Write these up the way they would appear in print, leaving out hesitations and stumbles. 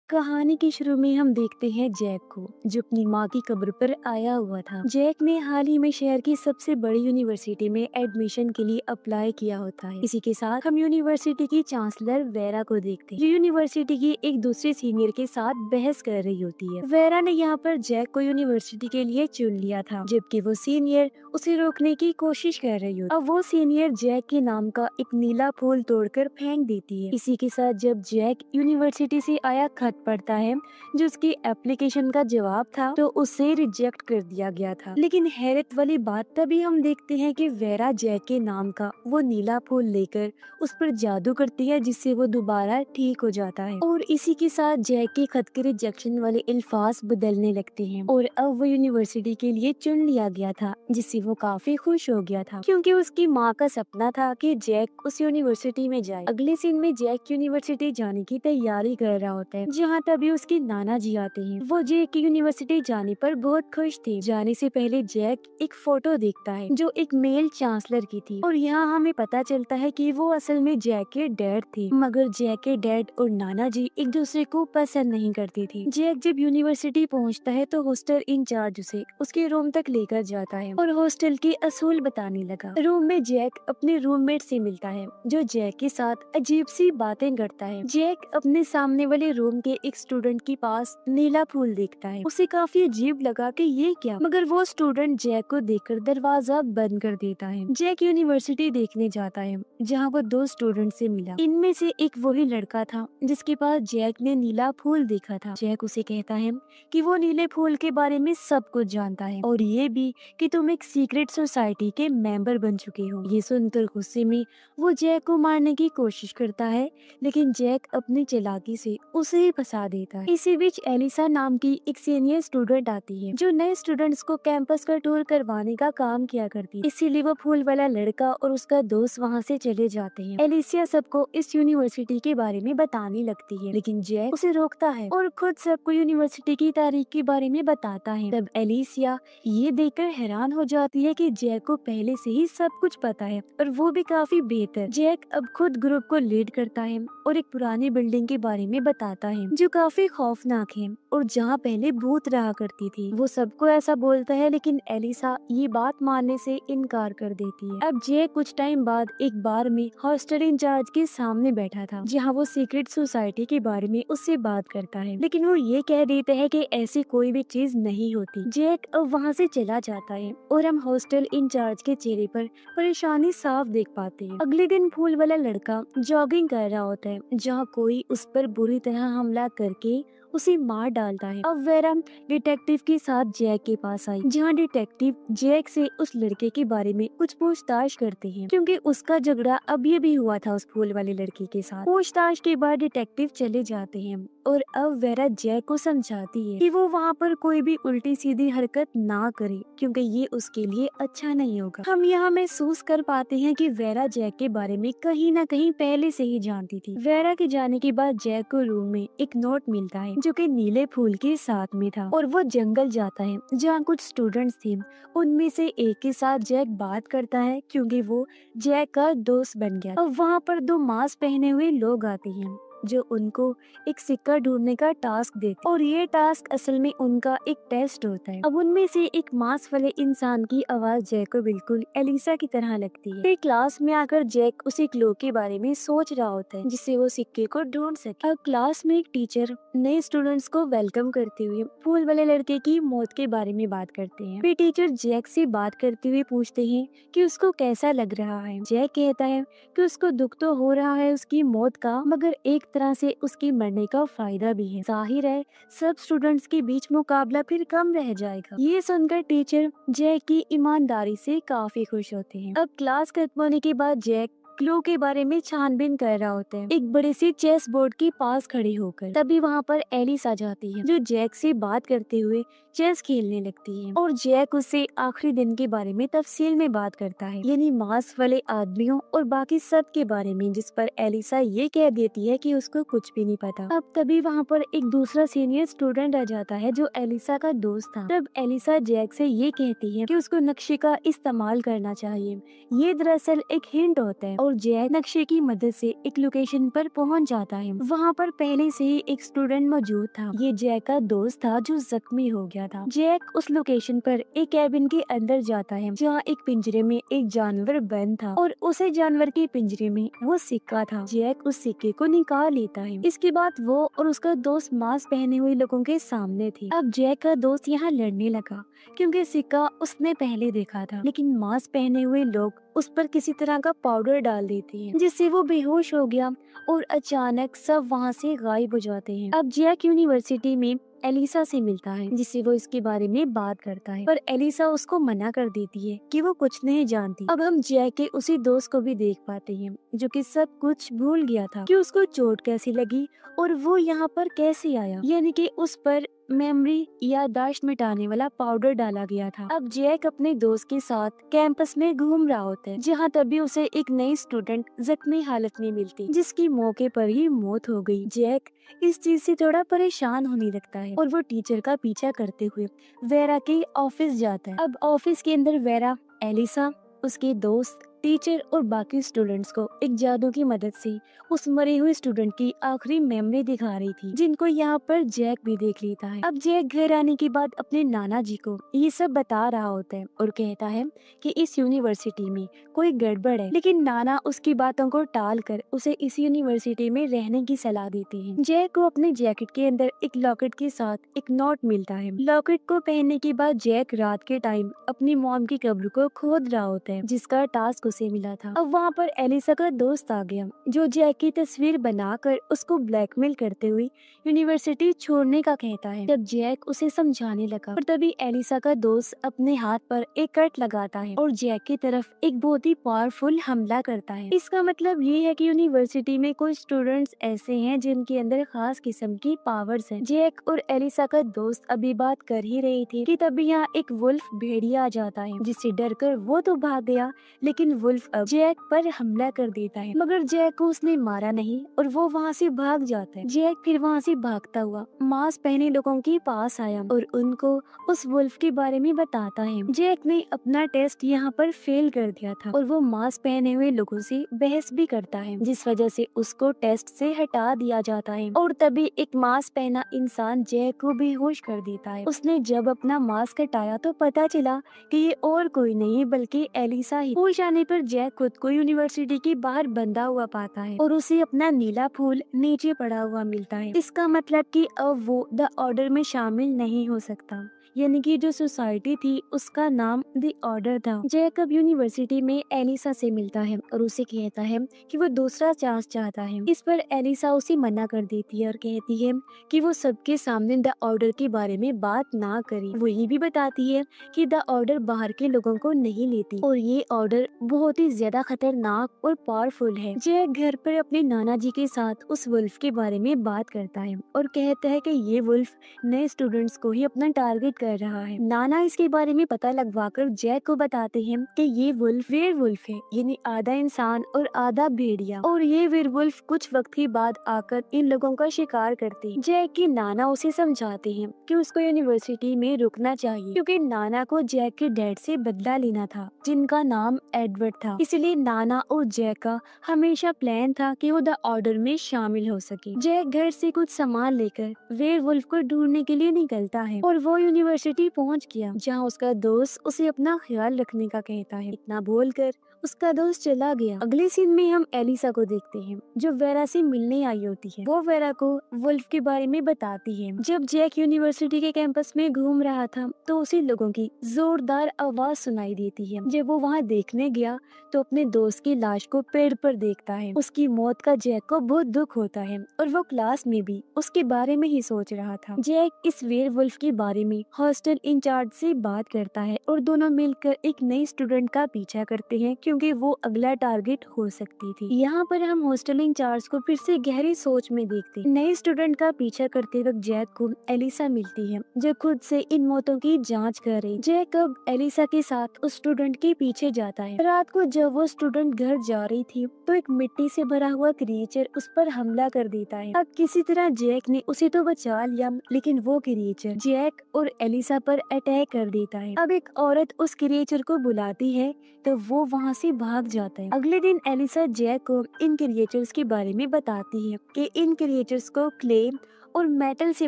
कहानी के शुरू में हम देखते हैं जैक को, जो अपनी माँ की कब्र पर आया हुआ था। जैक ने हाल ही में शहर की सबसे बड़ी यूनिवर्सिटी में एडमिशन के लिए अप्लाई किया होता है। इसी के साथ हम यूनिवर्सिटी की चांसलर वेरा को देखते हैं, जो यूनिवर्सिटी की एक दूसरे सीनियर के साथ बहस कर रही होती है। वेरा ने यहाँ पर जैक को यूनिवर्सिटी के लिए चुन लिया था, जबकि वो सीनियर उसे रोकने की कोशिश कर रही होती है। अब वो सीनियर जैक के नाम का एक नीला फूल तोड़कर फेंक देती है। इसी के साथ जब जैक यूनिवर्सिटी से आया खत पड़ता है, जो उसकी एप्लीकेशन का जवाब था, तो उसे रिजेक्ट कर दिया गया था। लेकिन हैरत वाली बात तभी हम देखते हैं कि वेरा जैक के नाम का वो नीला फूल लेकर उस पर जादू करती है, जिससे वो दोबारा ठीक हो जाता है। और इसी के साथ जैक के खत के रिजेक्शन वाले अल्फाज बदलने लगते हैं और अब वो यूनिवर्सिटी के लिए चुन लिया गया था, जिससे वो काफी खुश हो गया था, क्योंकि उसकी माँ का सपना था कि जैक उस यूनिवर्सिटी में जाए। अगले सीन में जैक यूनिवर्सिटी जाने की तैयारी कर रहा होता है, जहाँ तभी उसके नाना जी आते हैं। वो जैक की यूनिवर्सिटी जाने पर बहुत खुश थे। जाने से पहले जैक एक फोटो देखता है जो एक मेल चांसलर की थी, और यहाँ हमें पता चलता है कि वो असल में जैक के डैड थे। मगर जैक के डैड और नाना जी एक दूसरे को पसंद नहीं करती थी। जैक जब यूनिवर्सिटी पहुँचता है तो हॉस्टल इंचार्ज उसे उसके रूम तक लेकर जाता है और हॉस्टल के असूल बताने लगा। रूम में जैक अपने रूममेट से मिलता है, जो जैक के साथ अजीब सी बातें करता है। जैक अपने सामने वाले रूम के एक स्टूडेंट के पास नीला फूल देखता है। उसे काफी अजीब लगा कि ये क्या, मगर वो स्टूडेंट जैक को देखकर दरवाजा बंद कर देता है। जैक यूनिवर्सिटी देखने जाता है, जहाँ वो दो स्टूडेंट से मिला। इनमें से एक वही लड़का था जिसके पास जैक ने नीला फूल देखा था। जैक उसे कहता है कि वो नीले फूल के बारे में सब कुछ जानता है, और ये भी कि तुम एक सीक्रेट सोसाइटी के मेंबर बन चुके हो। ये सुनकर गुस्से में वो जैक को मारने की कोशिश करता है, लेकिन जैक अपनी चालाकी से उसे ही फंसा देता है। इसी बीच एलिसा नाम की एक सीनियर स्टूडेंट आती है, जो नए स्टूडेंट्स को कैंपस का टूर करवाने का काम किया करती है। इसीलिए वो फूल वाला लड़का और उसका दोस्त वहाँ से चले जाते हैं। एलिसिया सबको इस यूनिवर्सिटी के बारे में बताने लगती है, लेकिन जैक उसे रोकता है और खुद सबको यूनिवर्सिटी की तारीख के बारे में बताता है। तब एलिसिया ये देखकर हैरान हो जाती है कि जैक को पहले से ही सब कुछ पता है, और वो भी काफी बेहतर। जैक अब खुद ग्रुप को लीड करता है और एक पुरानी बिल्डिंग के बारे में बताता है, जो काफी खौफनाक है और जहाँ पहले भूत रहा करती थी। वो सबको ऐसा बोलता है, लेकिन एलिसा ये बात मानने से इनकार कर देती है। अब जैक कुछ टाइम बाद एक बार में हॉस्टल इंचार्ज के सामने बैठा था, जहाँ वो सीक्रेट सोसाइटी के बारे में उससे बात करता है, लेकिन वो ये कह देता है कि ऐसी कोई भी चीज नहीं होती। जैक अब वहाँ से चला जाता है और हम हॉस्टल इंचार्ज के चेहरे पर परेशानी साफ देख पाते हैं। अगले दिन फूल वाला लड़का जॉगिंग कर रहा होता है, जहाँ कोई उस पर बुरी तरह हमला करके उसे मार डालता है। अब वेरा डिटेक्टिव के साथ जैक के पास आई, जहाँ डिटेक्टिव जैक से उस लड़के के बारे में कुछ पूछताछ करते हैं, क्योंकि उसका झगड़ा अभी भी हुआ था उस फूल वाले लड़के के साथ। पूछताछ के बाद डिटेक्टिव चले जाते हैं और अब वेरा जैक को समझाती है कि वो वहाँ पर कोई भी उल्टी सीधी हरकत ना करे, क्योंकि ये उसके लिए अच्छा नहीं होगा। हम यहाँ महसूस कर पाते हैं कि वेरा जैक के बारे में कहीं ना कहीं पहले से ही जानती थी। वेरा के जाने के बाद जैक को रूम में एक नोट मिलता है, जो कि नीले फूल के साथ में था, और वो जंगल जाता है जहाँ कुछ स्टूडेंट्स थे। उनमें से एक के साथ जैक बात करता है, क्योंकि वो जैक का दोस्त बन गया। अब वहाँ पर दो मास्क पहने हुए लोग आते हैं, जो उनको एक सिक्का ढूंढने का टास्क देते, और ये टास्क असल में उनका एक टेस्ट होता है। अब उनमें से एक मास्क वाले इंसान की आवाज जैक को बिल्कुल एलिसा की तरह लगती है। फिर क्लास में आकर जैक उसी क्लो के बारे में सोच रहा होता है, जिससे वो सिक्के को ढूंढ सके। अब क्लास में एक टीचर नए स्टूडेंट्स को वेलकम करते हुए फूल वाले लड़के की मौत के बारे में बात करते हैं। फिर टीचर जैक से बात करते हुए पूछते हैं कि उसको कैसा लग रहा है। जैक कहता है कि उसको दुख तो हो रहा है उसकी मौत का, मगर एक तरह से उसके मरने का फायदा भी है। जाहिर है सब स्टूडेंट्स के बीच मुकाबला फिर कम रह जाएगा। ये सुनकर टीचर जैक की ईमानदारी से काफी खुश होते हैं। अब क्लास खत्म होने के बाद जैक क्लू के बारे में छानबीन कर रहा होता है, एक बड़े सी चेस बोर्ड के पास खड़े होकर। तभी वहाँ पर एलिस आ जाती है, जो जैक से बात करते हुए चेस खेलने लगती है, और जैक उससे आखिरी दिन के बारे में तफसील में बात करता है, यानी मांस वाले आदमियों और बाकी सब के बारे में, जिस पर एलिसा ये कह देती है कि उसको कुछ भी नहीं पता। अब तभी वहाँ पर एक दूसरा सीनियर स्टूडेंट आ जाता है, जो एलिसा का दोस्त था। तब एलिसा जैक से ये कहती है कि उसको नक्शे का इस्तेमाल करना चाहिए। ये दरअसल एक हिंट होता है, और और जैक नक्शे की मदद से एक लोकेशन पर पहुंच जाता है। वहां पर पहले से ही एक स्टूडेंट मौजूद था। ये जैक का दोस्त था जो जख्मी हो गया था। जैक उस लोकेशन पर एक कैबिन के अंदर जाता है जहाँ एक पिंजरे में एक जानवर बंद था और उसे जानवर के पिंजरे में वो सिक्का था। जैक उस सिक्के को निकाल लेता है। इसके बाद वो और उसका दोस्त मास्क पहने हुए लोगों के सामने थे। अब जैक का दोस्त यहाँ लड़ने लगा क्योंकि सिक्का उसने पहले देखा था, लेकिन मास्क पहने हुए लोग उस पर किसी तरह का पाउडर डाल देते हैं जिससे वो बेहोश हो गया और अचानक सब वहाँ से गायब हो जाते हैं। अब जैक यूनिवर्सिटी में एलिसा से मिलता है जिससे वो इसके बारे में बात करता है, पर एलिसा उसको मना कर देती है कि वो कुछ नहीं जानती। अब हम जैक के उसी दोस्त को भी देख पाते हैं जो कि सब कुछ भूल गया था कि उसको चोट कैसी लगी और वो यहाँ पर कैसे आया, यानी कि उस पर मेमोरी याददाश्त मिटाने वाला पाउडर डाला गया था। अब जैक अपने दोस्त के साथ कैंपस में घूम रहा होता है जहाँ तभी उसे एक नई स्टूडेंट जख्मी हालत में मिलती जिसकी मौके पर ही मौत हो गई। जैक इस चीज से थोड़ा परेशान होने लगता है और वो टीचर का पीछा करते हुए वेरा के ऑफिस जाता है। अब ऑफिस के अंदर वेरा, एलिसा, उसके दोस्त, टीचर और बाकी स्टूडेंट्स को एक जादू की मदद से उस मरे हुए स्टूडेंट की आखिरी मेमोरी दिखा रही थी, जिनको यहाँ पर जैक भी देख लेता है। अब जैक घर आने के बाद अपने नाना जी को ये सब बता रहा होता है और कहता है कि इस यूनिवर्सिटी में कोई गड़बड़ है, लेकिन नाना उसकी बातों को टाल कर उसे इस यूनिवर्सिटी में रहने की सलाह देते हैं। जैक को अपने जैकेट के अंदर एक लॉकेट के साथ एक नोट मिलता है। लॉकेट को पहनने के बाद जैक रात के टाइम अपनी मॉम की कब्र को खोद रहा होता है जिसका टास्क उसे मिला था। अब वहाँ पर एलिसा का दोस्त आ गया जो जैक की तस्वीर बनाकर उसको ब्लैकमेल करते हुए यूनिवर्सिटी छोड़ने का कहता है। जब जैक उसे समझाने लगा और तभी एलिसा का दोस्त अपने हाथ पर एक कट लगाता है और जैक की तरफ एक बहुत ही पावरफुल हमला करता है। इसका मतलब ये है कि यूनिवर्सिटी में कुछ स्टूडेंट्स ऐसे हैं जिनके अंदर खास किस्म की पावर्स हैं। जैक और एलिसा का दोस्त अभी बात कर ही रही थी कि तभी यहाँ एक वुल्फ भेड़िया आ जाता है जिससे डरकर वो तो भाग गया, लेकिन वुल्फ अब जैक पर हमला कर देता है मगर जैक को उसने मारा नहीं और वो वहाँ से भाग जाता है। जैक फिर वहाँ से भागता हुआ मास्क पहने लोगों के पास आया और उनको उस वुल्फ के बारे में बताता है। जैक ने अपना टेस्ट यहाँ पर फेल कर दिया था और वो मास्क पहने हुए लोगों से बहस भी करता है जिस वजह से उसको टेस्ट से हटा दिया जाता है और तभी एक मास्क पहना इंसान जैक को बेहोश कर देता है। उसने जब अपना मास्क हटाया तो पता चला कि ये और कोई नहीं बल्कि एलिसा ही। होश आने पर जैक खुद को यूनिवर्सिटी के बाहर बंधा हुआ पाता है और उसे अपना नीला फूल नीचे पड़ा हुआ मिलता है। इसका मतलब कि अब वो द ऑर्डर में शामिल नहीं हो सकता, यानी कि जो सोसाइटी थी उसका नाम द ऑर्डर था। जैक अब यूनिवर्सिटी में एलिसा से मिलता है और उसे कहता है कि वो दूसरा चांस चाहता है। इस पर एलिसा उसे मना कर देती है और कहती है कि वो सबके सामने द ऑर्डर के बारे में बात ना करे। वो ये भी बताती है कि द ऑर्डर बाहर के लोगों को नहीं लेती और ये ऑर्डर बहुत ही ज्यादा खतरनाक और पावरफुल है। जैक घर पर अपने नाना जी के साथ उस वुल्फ के बारे में बात करता है और कहता है कि ये वुल्फ नए स्टूडेंट्स को ही अपना टारगेट कर रहा है। नाना इसके बारे में पता लगवाकर जैक को बताते हैं कि ये वुल्फ वेयरवुल्फ है, यानी आधा इंसान और आधा भेड़िया, और ये वेयरवुल्फ कुछ वक्त के बाद आकर इन लोगों का शिकार करते हैं। जैक के नाना उसे समझाते हैं कि उसको यूनिवर्सिटी में रुकना चाहिए क्योंकि नाना को जैक के डैड से बदला लेना था जिनका नाम एडवर्ड था। इसलिए नाना और जैक का हमेशा प्लान था कि वो द ऑर्डर में शामिल हो सके। जैक घर से कुछ सामान लेकर वेयरवुल्फ को ढूंढने के लिए निकलता है और वो यूनिवर्सिटी पहुंच गया जहां उसका दोस्त उसे अपना ख्याल रखने का कहता है। इतना बोलकर उसका दोस्त चला गया। अगले सीन में हम एलिसा को देखते हैं जो वेरा से मिलने आई होती है। वो वेरा को वुल्फ के बारे में बताती है। जब जैक यूनिवर्सिटी के कैंपस में घूम रहा था तो उसे लोगों की जोरदार आवाज सुनाई देती है। जब वो वहाँ देखने गया तो अपने दोस्त की लाश को पेड़ पर देखता है। उसकी मौत का जैक को बहुत दुख होता है और वो क्लास में भी उसके बारे में ही सोच रहा था। जैक इस वेयरवुल्फ के बारे में हॉस्टल इंचार्ज से बात करता है और दोनों मिलकर एक नई स्टूडेंट का पीछा करते हैं क्योंकि वो अगला टारगेट हो सकती थी। यहाँ पर हम हॉस्टल इंचार्ज को फिर से गहरी सोच में देखते हैं। नई स्टूडेंट का पीछा करते वक्त जैक को एलिसा मिलती है जो खुद से इन मौतों की जांच कर रही। जैक अब एलिसा के साथ उस स्टूडेंट के पीछे जाता है। रात को जब वो स्टूडेंट घर जा रही थी तो एक मिट्टी से भरा हुआ क्रिएचर उस पर हमला कर देता है। अब किसी तरह जैक ने उसे तो बचा लिया, लेकिन वो क्रिएचर जैक और एलिसा पर अटैक कर देता है। अब एक औरत उस क्रिएचर को बुलाती है तो वो वहाँ से भाग जाता है। अगले दिन एलिसा जैक को इन क्रिएचर्स के बारे में बताती है कि इन क्रिएचर्स को क्ले और मेटल से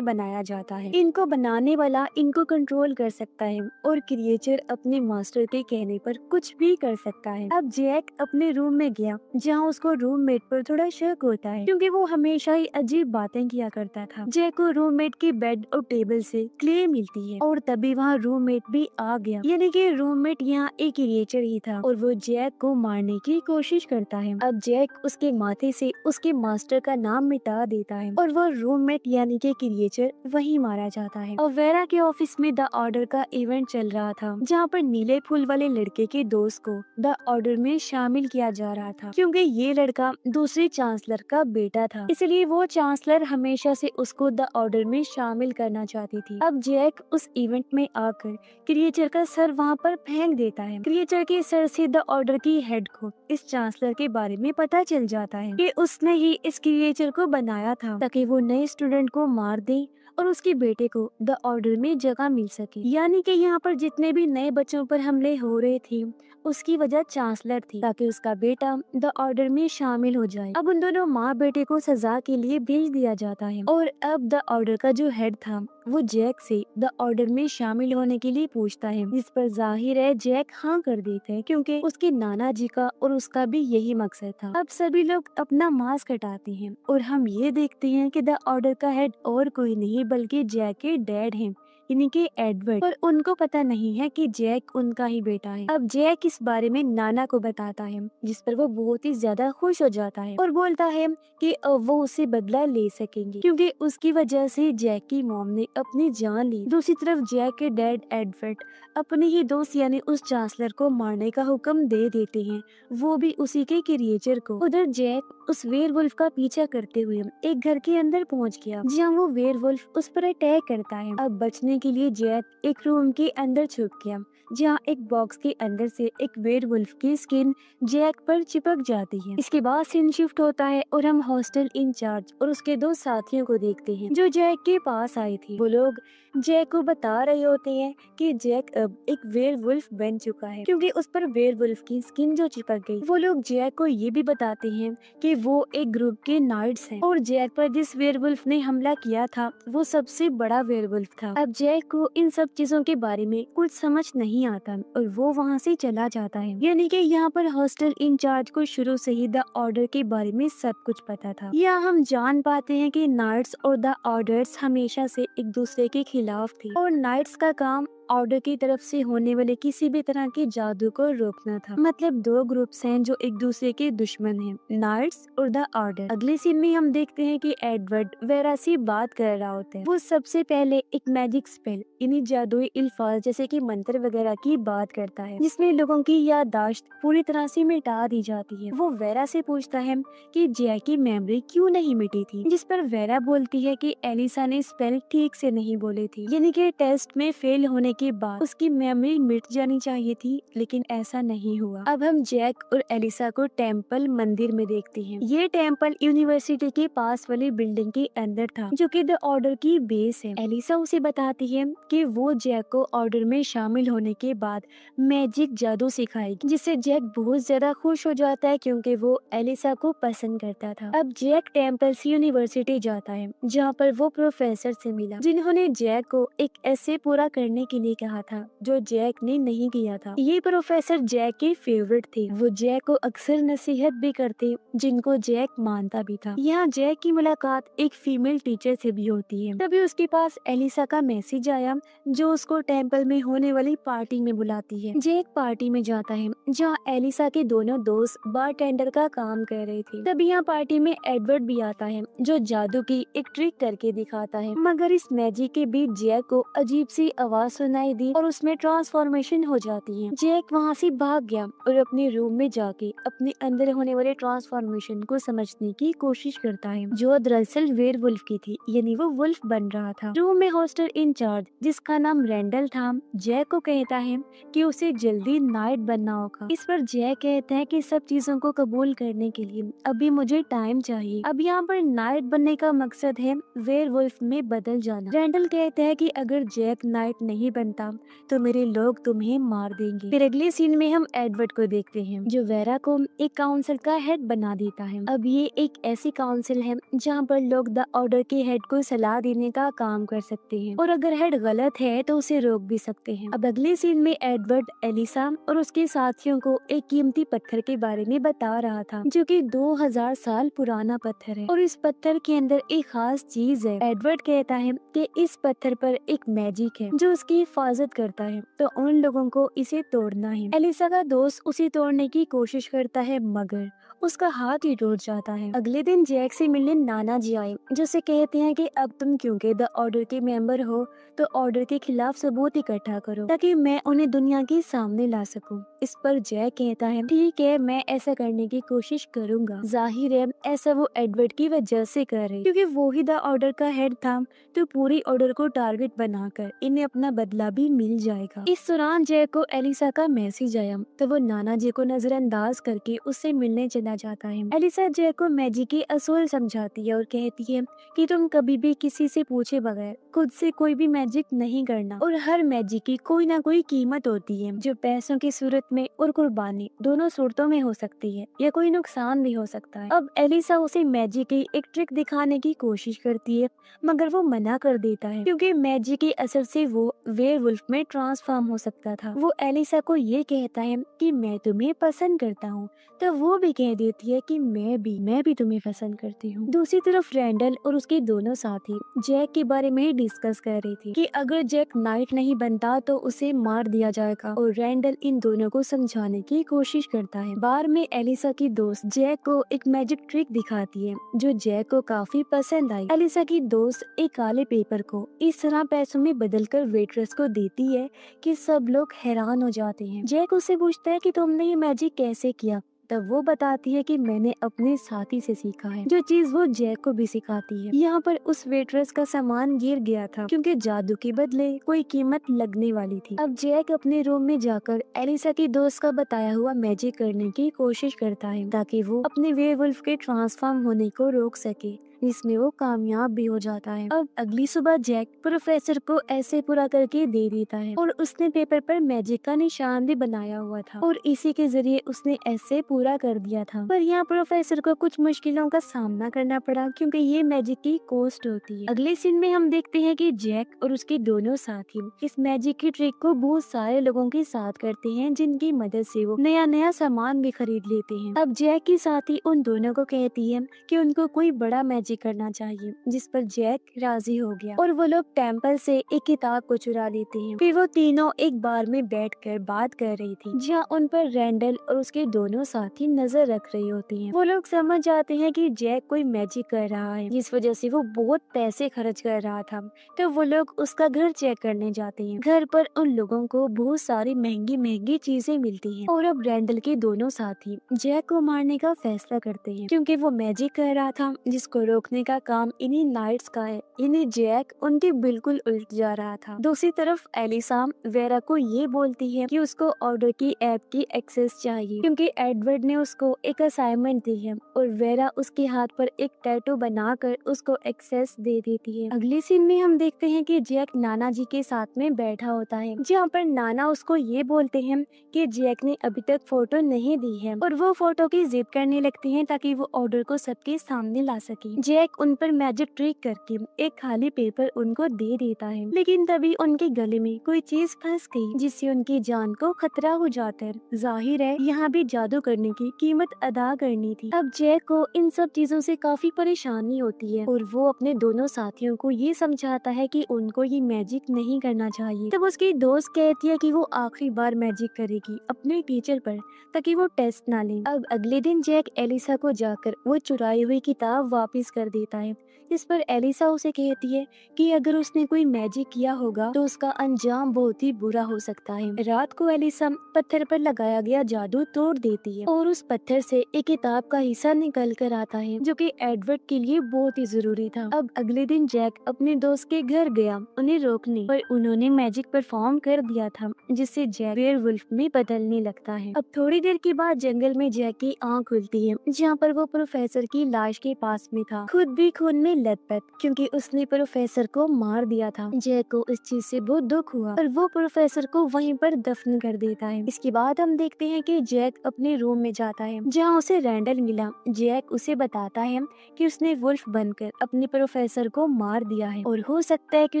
बनाया जाता है। इनको बनाने वाला इनको कंट्रोल कर सकता है और क्रिएचर अपने मास्टर के कहने पर कुछ भी कर सकता है। अब जैक अपने रूम में गया, जहाँ उसको रूममेट पर थोड़ा शक होता है क्योंकि वो हमेशा ही अजीब बातें किया करता था। जैक को रूममेट के बेड और टेबल से क्ले मिलती है और तभी वहाँ रूममेट भी आ गया, यानी कि रूममेट यहाँ एक क्रिएचर ही था और वो जैक को मारने की कोशिश करता है। अब जैक उसके माथे से उसके मास्टर का नाम मिटा देता है और वो रूममेट यानी कि क्रिएचर वही मारा जाता है। और वेरा के ऑफिस में द ऑर्डर का इवेंट चल रहा था, जहाँ पर नीले फूल वाले लड़के के दोस्त को द ऑर्डर में शामिल किया जा रहा था क्योंकि ये लड़का दूसरे चांसलर का बेटा था, इसलिए वो चांसलर हमेशा से उसको द ऑर्डर में शामिल करना चाहती थी। अब जैक उस इवेंट में आकर क्रिएचर का सर वहाँ पर फेंक देता है। क्रिएचर के सर से द ऑर्डर की हेड को इस चांसलर के बारे में पता चल जाता है कि उसने ही इस क्रिएचर को बनाया था ताकि वो नए स्टूडेंट को मार दे और उसके बेटे को द ऑर्डर में जगह मिल सके। यानी कि यहाँ पर जितने भी नए बच्चों पर हमले हो रहे थे उसकी वजह चांसलर थी, ताकि उसका बेटा द ऑर्डर में शामिल हो जाए। अब उन दोनों माँ बेटे को सजा के लिए भेज दिया जाता है और अब द ऑर्डर का जो हेड था वो जैक से द ऑर्डर में शामिल होने के लिए पूछता है, जिस पर जाहिर है जैक हाँ कर देते हैं क्योंकि उसके नाना जी का और उसका भी यही मकसद था। अब सभी लोग अपना मास्क हटाते हैं और हम ये देखते हैं कि द ऑर्डर का हेड और कोई नहीं बल्कि जैक के डैड हैं, यानी कि एडवर्ड, और उनको पता नहीं है कि जैक उनका ही बेटा है। अब जैक इस बारे में नाना को बताता है, जिस पर वो बहुत ही ज्यादा खुश हो जाता है और बोलता है कि वो उससे बदला ले सकेंगे क्योंकि उसकी वजह से जैक की मॉम ने अपनी जान ली। दूसरी तरफ जैक के डैड एडवर्ड अपने ही दोस्त यानी उस चांसलर को मारने का हुक्म दे देते हैं, वो भी उसी के क्रिएचर को। उधर जैक उस वेयरवुल्फ का पीछा करते हुए एक घर के अंदर पहुंच गया, जहां वो वेयरवुल्फ उस पर अटैक करता है। अब बचने के लिए जैक एक रूम के अंदर छुप गया, जहां एक बॉक्स के अंदर से एक वेयरवुल्फ की स्किन जैक पर चिपक जाती है। इसके बाद सीन शिफ्ट होता है और हम हॉस्टल इंचार्ज और उसके दो साथियों को देखते हैं जो जैक के पास आए थे। वो लोग जैक को बता रहे होते हैं कि जैक अब एक वेयरवुल्फ बन चुका है क्योंकि उस पर वेयरवुल्फ की स्किन जो चिपक गई। वो लोग जैक को ये भी बताते हैं कि वो एक ग्रुप के नाइट्स हैं और जैक पर जिस वेयरवुल्फ ने हमला किया था वो सबसे बड़ा वेयरवुल्फ था। अब जैक को इन सब चीजों के बारे में कुछ समझ नहीं आता और वो वहाँ से चला जाता है। यानी कि यहाँ पर हॉस्टल इंचार्ज को शुरू से ही द ऑर्डर के बारे में सब कुछ पता था। या हम जान पाते हैं कि नाइट्स और द ऑर्डर्स हमेशा से एक दूसरे के खिलाफ थे और नाइट्स का काम ऑर्डर की तरफ से होने वाले किसी भी तरह के जादू को रोकना था। मतलब दो ग्रुप्स हैं जो एक दूसरे के दुश्मन हैं, नाइट्स और द ऑर्डर। अगले सीन में हम देखते हैं कि एडवर्ड वेरा से बात कर रहा होता है। वो सबसे पहले एक मैजिक स्पेल यानी जादुई अल्फाज जैसे कि मंत्र वगैरह की बात करता है, जिसमें लोगों की याददाश्त पूरी तरह से मिटा दी जाती है। वो वेरा से पूछता है कि जैक की मेमोरी क्यों नहीं मिटी थी, जिस पर वेरा बोलती है कि एलिसा ने स्पेल ठीक से नहीं बोले थी, यानी कि टेस्ट में फेल होने के बाद उसकी मेमोरी मिट जानी चाहिए थी, लेकिन ऐसा नहीं हुआ। अब हम जैक और एलिसा को टेम्पल मंदिर में देखते हैं। ये टेम्पल यूनिवर्सिटी के पास वाली बिल्डिंग के अंदर था, जो कि द ऑर्डर की बेस है। एलिसा उसे बताती है कि वो जैक को ऑर्डर में शामिल होने के बाद मैजिक जादू सिखाएगी, जिससे जैक बहुत ज्यादा खुश हो जाता है क्योंकि वो एलिसा को पसंद करता था। अब जैक टेम्पल से यूनिवर्सिटी जाता है, जहाँ पर वो प्रोफेसर से मिला, जिन्होंने जैक को एक ऐसे पूरा करने के लिए कहा था जो जैक ने नहीं किया था। ये प्रोफेसर जैक के फेवरेट थे। वो जैक को अक्सर नसीहत भी करते, जिनको जैक मानता भी था। यहाँ जैक की मुलाकात एक फीमेल टीचर से भी होती है। तभी उसके पास एलिसा का मैसेज आया, जो उसको टेम्पल में होने वाली पार्टी में बुलाती है। जैक पार्टी में जाता है, जहाँ एलिसा के दोनों दोस्त बारटेंडर का काम कर रहे थे। तभी यहाँ पार्टी में एडवर्ड भी आता है, जो जादू की एक ट्रिक करके दिखाता है। मगर इस मैजिक के बीच जैक को अजीब सी आवाज सुनाई दी और उसमें ट्रांसफॉर्मेशन हो जाती है। जैक वहाँ से भाग गया और अपने रूम में जाके अपने अंदर होने वाले ट्रांसफॉर्मेशन को समझने की कोशिश करता है, जो दरअसल वेयरवुल्फ की थी, यानी वो वुल्फ बन रहा था। रूम में हॉस्टल इंचार्ज, जिसका नाम रैंडल था, जैक को कहता है कि उसे जल्दी नाइट बनना होगा। इस पर जैक कहता है कि सब चीजों को कबूल करने के लिए अभी मुझे टाइम चाहिए। अब यहाँ पर नाइट बनने का मकसद है वेयरवुल्फ में बदल जाना। रैंडल कहता है कि अगर जैक नाइट नहीं बन बनता तो मेरे लोग तुम्हें मार देंगे। फिर अगले सीन में हम एडवर्ड को देखते हैं जो वेरा को एक काउंसिल का हेड बना देता है। अब ये एक ऐसी काउंसिल है जहाँ पर लोग द ऑर्डर के हेड को सलाह देने का काम कर सकते हैं और अगर हेड गलत है तो उसे रोक भी सकते हैं। अब अगले सीन में एडवर्ड एलिसा और उसके साथियों को एक कीमती पत्थर के बारे में बता रहा था जो कि 2000 साल पुराना पत्थर है और इस पत्थर के अंदर एक खास चीज है। एडवर्ड कहता है कि इस पत्थर पर एक मैजिक है जो उसकी हिफाजत करता है, तो उन लोगों को इसे तोड़ना है। एलिसा का दोस्त उसे तोड़ने की कोशिश करता है मगर उसका हाथ ही टूट जाता है। अगले दिन जैक से मिलने नाना जी आए जो उसे कहते हैं कि अब तुम क्योंकि द ऑर्डर के मेंबर हो तो ऑर्डर के खिलाफ सबूत इकट्ठा करो ताकि मैं उन्हें दुनिया के सामने ला सकूं। इस पर जैक कहता है ठीक है, मैं ऐसा करने की कोशिश करूंगा। जाहिर है ऐसा वो एडवर्ड की वजह से कर रहे क्योंकि वो ही द ऑर्डर का हेड था, तो पूरी ऑर्डर को टारगेट बनाकर इन्हें अपना बदला भी मिल जाएगा। इस दौरान जैक को एलिसा का मैसेज आया तो वो नाना जी को नजरअंदाज करके उससे मिलने चला जाता है। एलिसा जैक को मैजिक की असूल समझाती है और कहती है कि तुम कभी भी किसी से पूछे बगैर खुद से कोई भी मैजिक नहीं करना और हर मैजिक की कोई ना कोई कीमत होती है जो पैसों की सूरत में और कुर्बानी दोनों सूरतों में हो सकती है या कोई नुकसान भी हो सकता है। अब एलिसा उसे मैजिक की एक ट्रिक दिखाने की कोशिश करती है मगर वो मना कर देता है क्योंकि मैजिक के असर से वो वेयरवुल्फ में ट्रांसफॉर्म हो सकता था। वो एलिसा को ये कहता है कि मैं तुम्हें पसंद करता हूँ तो वो भी कह देती है कि मैं भी तुम्हें पसंद करती हूँ। दूसरी तरफ रैंडल और उसके दोनों साथी जैक के बारे में डिस्कस कर रही थी कि अगर जैक नाइट नहीं बनता तो उसे मार दिया जाएगा और रैंडल इन दोनों को समझाने की कोशिश करता है। बार में एलिसा की दोस्त जैक को एक मैजिक ट्रिक दिखाती है जो जैक को काफी पसंद आई। एलिसा की दोस्त एक काले पेपर को इस तरह पैसों में बदलकर वेट्रेस को देती है कि सब लोग हैरान हो जाते हैं। जैक उससे पूछता है कि तुमने ये मैजिक कैसे किया, तब वो बताती है कि मैंने अपने साथी से सीखा है, जो चीज वो जैक को भी सिखाती है। यहाँ पर उस वेट्रेस का सामान गिर गया था क्योंकि जादू के बदले कोई कीमत लगने वाली थी। अब जैक अपने रूम में जाकर एलिसा की दोस्त का बताया हुआ मैजिक करने की कोशिश करता है ताकि वो अपने वेयरवुल्फ के ट्रांसफॉर्म होने को रोक सके, जिसमें वो कामयाब भी हो जाता है। अब अगली सुबह जैक प्रोफेसर को ऐसे पूरा करके दे देता है और उसने पेपर पर मैजिक का निशान भी बनाया हुआ था और इसी के जरिए उसने ऐसे पूरा कर दिया था। पर यहाँ प्रोफेसर को कुछ मुश्किलों का सामना करना पड़ा क्योंकि ये मैजिक की कॉस्ट होती है। अगले सीन में हम देखते हैं कि जैक और उसके दोनों साथी इस मैजिक की ट्रिक को बहुत सारे लोगों के साथ करते हैं जिनकी मदद से वो नया नया सामान भी खरीद लेते हैं। अब जैक की साथी उन दोनों को कहती है कि उनको कोई बड़ा मैजिक करना चाहिए, जिस पर जैक राजी हो गया और वो लोग टेम्पल से एक किताब को चुरा लेते हैं। फिर वो तीनों एक बार में बैठकर बात कर रही थी जहाँ उन पर रैंडल और उसके दोनों साथी नजर रख रही होती हैं। वो लोग समझ जाते हैं कि जैक कोई मैजिक कर रहा है जिस वजह से वो बहुत पैसे खर्च कर रहा था, तो वो लोग उसका घर चेक करने जाते हैं। घर पर उन लोगों को बहुत सारी महंगी महंगी चीजें मिलती हैं और अब रैंडल के दोनों साथी जैक को मारने का फैसला करते हैं क्योंकि वो मैजिक कर रहा था जिसको रोकने का काम इन्हीं नाइट्स का है। इन्हें जैक उनके बिल्कुल उल्ट जा रहा था। दूसरी तरफ एलिसा वेरा को ये बोलती है कि उसको ऑर्डर की ऐप की एक्सेस चाहिए क्योंकि एडवर्ड ने उसको एक असाइनमेंट दी है और वेरा उसके हाथ पर एक टैटू बनाकर उसको एक्सेस दे देती है। अगले सीन में हम देखते हैं कि जैक नाना जी के साथ में बैठा होता है जहाँ पर नाना उसको ये बोलते हैं कि जैक ने अभी तक फोटो नहीं दी है और वो फोटो की जिद करने लगती हैं ताकि वो ऑर्डर को सबके सामने ला सके। जैक उन पर मैजिक ट्रिक करके एक खाली पेपर उनको दे देता है, लेकिन तभी उनके गले में कोई चीज फंस गई जिससे उनकी जान को खतरा हो जाता है। जाहिर है यहाँ भी जादू करने की कीमत अदा करनी थी। अब जैक को इन सब चीजों से काफी परेशानी होती है और वो अपने दोनों साथियों को ये समझाता है कि उनको ये मैजिक नहीं करना चाहिए। तब उसकी दोस्त कहती है कि वो आखिरी बार मैजिक करेगी अपने टीचर पर ताकि वो टेस्ट ना ले। अब अगले दिन जैक एलिसा को जाकर वो चुराई हुई किताब वापस कर देता है, इस पर एलिसा उसे कहती है कि अगर उसने कोई मैजिक किया होगा तो उसका अंजाम बहुत ही बुरा हो सकता है। रात को एलिसा पत्थर पर लगाया गया जादू तोड़ देती है और उस पत्थर से एक किताब का हिस्सा निकल कर आता है जो कि एडवर्ड के लिए बहुत ही जरूरी था। अब अगले दिन जैक अपने दोस्त के घर गया उन्हें रोकने, पर उन्होंने मैजिक परफॉर्म कर दिया था जिससे जैक वेयरवुल्फ में बदलने लगता है। अब थोड़ी देर के बाद जंगल में जैक की आँख खुलती है जहाँ पर वो प्रोफेसर की लाश के पास में था, खुद भी खून में लथपथ, क्योंकि उसने प्रोफेसर को मार दिया था। जैक को इस चीज से बहुत दुख हुआ और वो प्रोफेसर को वहीं पर दफन कर देता है। इसके बाद हम देखते हैं कि जैक अपने रूम में जाता है जहाँ उसे रैंडल मिला। जैक उसे बताता है कि उसने वुल्फ बनकर अपने प्रोफेसर को मार दिया है और हो सकता है कि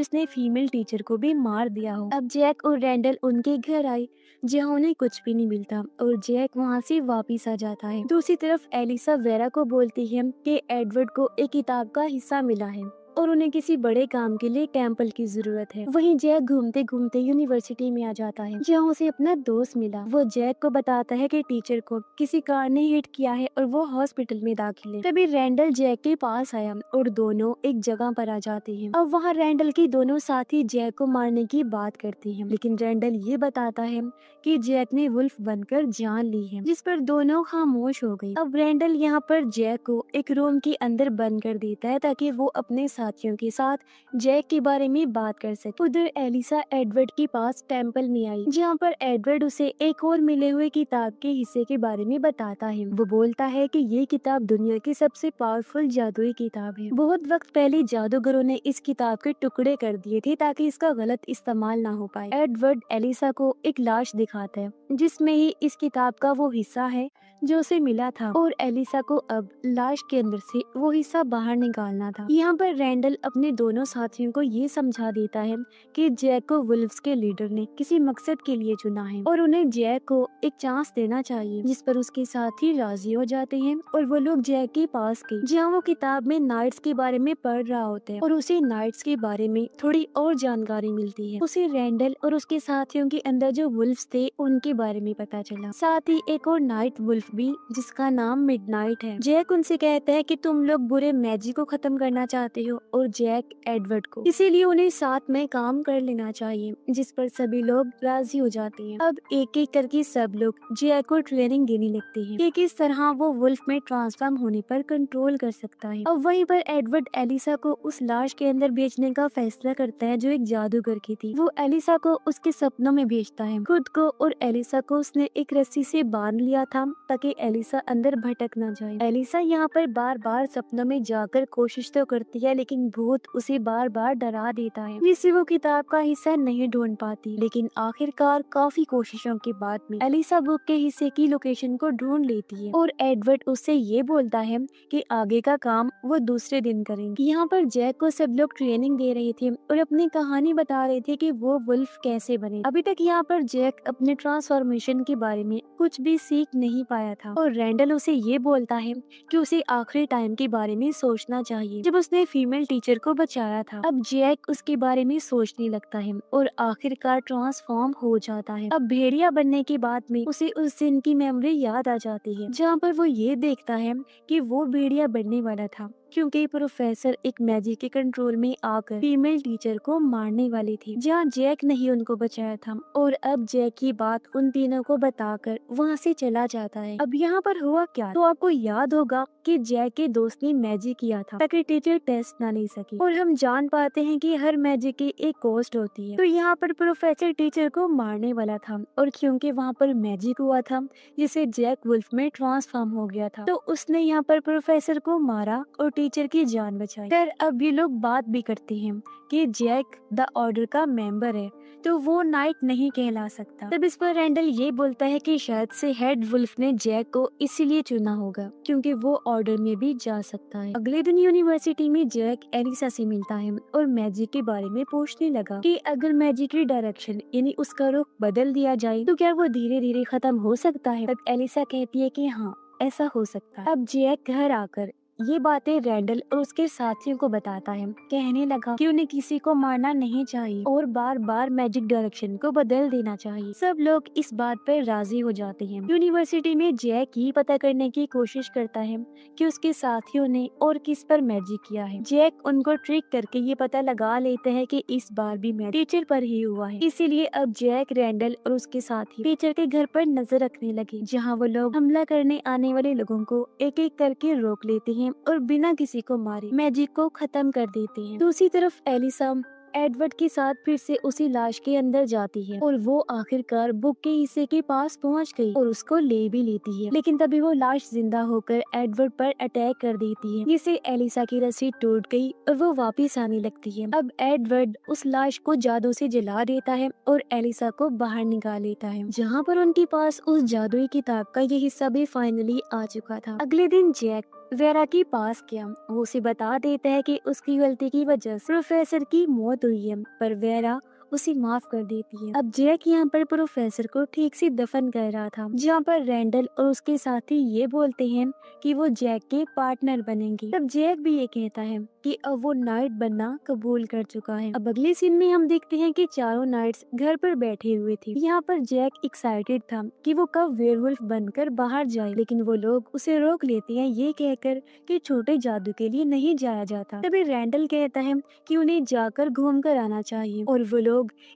उसने फीमेल टीचर को भी मार दिया हो। अब जैक और रैंडल उनके घर आए जहाँ उन्हें कुछ भी नहीं मिलता और जैक वहाँ से वापिस आ जाता है। दूसरी तरफ एलिसा वेरा को बोलती है कि एडवर्ड को एक किताब का हिस्सा मिला है और उन्हें किसी बड़े काम के लिए टेम्पल की जरूरत है। वहीं जैक घूमते घूमते यूनिवर्सिटी में आ जाता है जहाँ उसे अपना दोस्त मिला। वो जैक को बताता है कि टीचर को किसी कार ने हिट किया है और वो हॉस्पिटल में दाखिल है। तभी रैंडल जैक के पास आया और दोनों एक जगह पर आ जाते हैं। अब वहाँ रैंडल की दोनों साथी जैक को मारने की बात करते हैं, लेकिन रैंडल ये बताता है कि जैक ने वुल्फ बनकर जान ली है, जिस पर दोनों खामोश हो गई। अब रैंडल यहाँ पर जैक को एक रूम के अंदर बंद कर देता है ताकि वो अपने साथियों के साथ जैक के बारे में बात कर सके। उधर एलिसा एडवर्ड के पास टेम्पल में आई जहाँ पर एडवर्ड उसे एक और मिले हुए किताब के हिस्से के बारे में बताता है। वो बोलता है कि ये किताब दुनिया की सबसे पावरफुल जादुई किताब है। बहुत वक्त पहले जादूगरों ने इस किताब के टुकड़े कर दिए थे ताकि इसका गलत इस्तेमाल ना हो पाए। एडवर्ड एलिसा को एक लाश दिखाता है जिसमें ही इस किताब का वो हिस्सा है जो उसे मिला था और एलिसा को अब लाश के अंदर से वो हिस्सा बाहर निकालना था। यहाँ पर रैंडल अपने दोनों साथियों को ये समझा देता है कि जैक को वुल्व्स के लीडर ने किसी मकसद के लिए चुना है और उन्हें जैक को एक चांस देना चाहिए, जिस पर उसके साथी राजी हो जाते हैं और वो लोग जैक के पास गए जहाँ वो किताब में नाइट्स के बारे में पढ़ रहा होता है और उसे नाइट्स के बारे में थोड़ी और जानकारी मिलती है। उसे रैंडल और उसके साथियों के अंदर जो वुल्व्स थे उनके बारे में पता चला। साथ ही एक और नाइट वुल्फ भी जिसका नाम मिडनाइट है। जैक उनसे कहता है कि तुम लोग बुरे मैजिक को खत्म करना चाहते हो और जैक एडवर्ड को, इसीलिए उन्हें साथ में काम कर लेना चाहिए, जिस पर सभी लोग राजी हो जाते हैं। अब एक एक करके सब लोग जैक को ट्रेनिंग देने लगते हैं कि किस तरह वो वुल्फ में ट्रांसफॉर्म होने पर कंट्रोल कर सकता है। अब वहीं पर एडवर्ड एलिसा को उस लाश के अंदर भेजने का फैसला करता है जो एक जादूगर की थी। वो एलिसा को उसके सपनों में भेजता है। खुद को और एलिसा को उसने एक रस्सी से बांध लिया था ताकि एलिसा अंदर भटक न जाए। एलिसा यहाँ पर बार बार सपनों में जाकर कोशिश तो करती है लेकिन भूत उसे बार बार डरा देता है, जिससे वो किताब का हिस्सा नहीं ढूंढ पाती। लेकिन आखिरकार काफी कोशिशों के बाद में एलिसा बुक के हिस्से की लोकेशन को ढूंढ लेती है और एडवर्ड उससे ये बोलता है कि आगे का काम वो दूसरे दिन करेंगे। यहाँ पर जैक को सब लोग ट्रेनिंग दे रहे थे और अपनी कहानी बता रहे थे कि वो वुल्फ कैसे बने। अभी तक यहाँ पर जैक अपने ट्रांसफॉर्मेशन के बारे में कुछ भी सीख नहीं पाया था और रैंडल उसे ये बोलता है कि उसे आखिरी टाइम के बारे में सोचना चाहिए जब उसने फीमेल टीचर को बचाया था। अब जैक उसके बारे में सोचने लगता है और आखिरकार ट्रांसफॉर्म हो जाता है। अब भेड़िया बनने के बाद में उसे उस दिन की मेमोरी याद आ जाती है जहाँ पर वो ये देखता है कि वो भेड़िया बनने वाला था क्योंकि प्रोफेसर एक मैजिक के कंट्रोल में आकर फीमेल टीचर को मारने वाली थी, जहाँ जैक ने ही उनको बचाया था। और अब जैक की बात उन तीनों को बताकर वहाँ से चला जाता है। अब यहाँ पर हुआ क्या, तो आपको याद होगा कि जैक के दोस्त ने मैजिक किया था ताकि टीचर टेस्ट ना ले सके और हम जान पाते हैं कि हर मैजिक की एक कॉस्ट होती है। तो यहाँ पर प्रोफेसर टीचर को मारने वाला था और क्योंकि वहाँ पर मैजिक हुआ था जिसे जैक वुल्फ में ट्रांसफॉर्म हो गया था, तो उसने यहाँ पर प्रोफेसर को मारा और टीचर की जान बचाई। फिर अब ये लोग बात भी करते हैं कि जैक द ऑर्डर का मेंबर है तो वो नाइट नहीं कहला सकता। तब इस पर रैंडल ये बोलता है कि शायद से हेड वुल्फ ने जैक को इसीलिए चुना होगा क्योंकि वो ऑर्डर में भी जा सकता है। अगले दिन यूनिवर्सिटी में जैक एलिसा से मिलता है और मैजिक के बारे में पूछने लगा कि अगर मैजिक की डायरेक्शन यानी उसका रुख बदल दिया जाए तो क्या वो धीरे धीरे खत्म हो सकता है। तब एलिसा कहती है कि हाँ, ऐसा हो सकता है। अब जैक घर आकर ये बातें रैंडल और उसके साथियों को बताता है। कहने लगा कि उन्हें किसी को मारना नहीं चाहिए और बार बार मैजिक डायरेक्शन को बदल देना चाहिए। सब लोग इस बात पर राजी हो जाते हैं। यूनिवर्सिटी में जैक ये पता करने की कोशिश करता है कि उसके साथियों ने और किस पर मैजिक किया है। जैक उनको ट्रिक करके ये पता लगा लेते हैं कि इस बार भी मैजिक टीचर पर ही हुआ है। इसीलिए अब जैक, रैंडल और उसके साथी टीचर के घर पर नजर रखने लगे जहाँ वो लोग हमला करने आने वाले लोगों को एक एक करके रोक लेते हैं और बिना किसी को मारे मैजिक को खत्म कर देते हैं। दूसरी तरफ एलिसा एडवर्ड के साथ फिर से उसी लाश के अंदर जाती है और वो आखिरकार बुक के हिस्से के पास पहुंच गई और उसको ले भी लेती है। लेकिन तभी वो लाश जिंदा होकर एडवर्ड पर अटैक कर देती है, जिससे एलिसा की रस्सी टूट गई और वो वापस आने लगती है। अब एडवर्ड उस लाश को जादू से जला देता है और एलिसा को बाहर निकाल लेता है, जहाँ पर उनके पास उस जादुई किताब का ये हिस्सा भी फाइनली आ चुका था। अगले दिन जैक वेरा के पास गया। वो उसे बता देता है कि उसकी गलती की वजह से प्रोफेसर की मौत हुई है, पर वेरा उसे माफ कर देती है। अब जैक यहाँ पर प्रोफेसर को ठीक से दफन कर रहा था, जहाँ पर रैंडल और उसके साथी ये बोलते हैं कि वो जैक के पार्टनर बनेंगे। तब जैक भी ये कहता है कि अब वो नाइट बनना कबूल कर चुका है। अब अगले सीन में हम देखते हैं कि चारों नाइट्स घर पर बैठे हुए थे। यहाँ पर जैक एक्साइटेड था कि वो कब वेयरवुल्फ बनकर बाहर जाए, लेकिन वो लोग उसे रोक लेते हैं ये कहकर कि छोटे जादू के लिए नहीं जाया जाता। तभी रैंडल कहता है कि उन्हें जाकर घूम कर आना चाहिए और वो लोग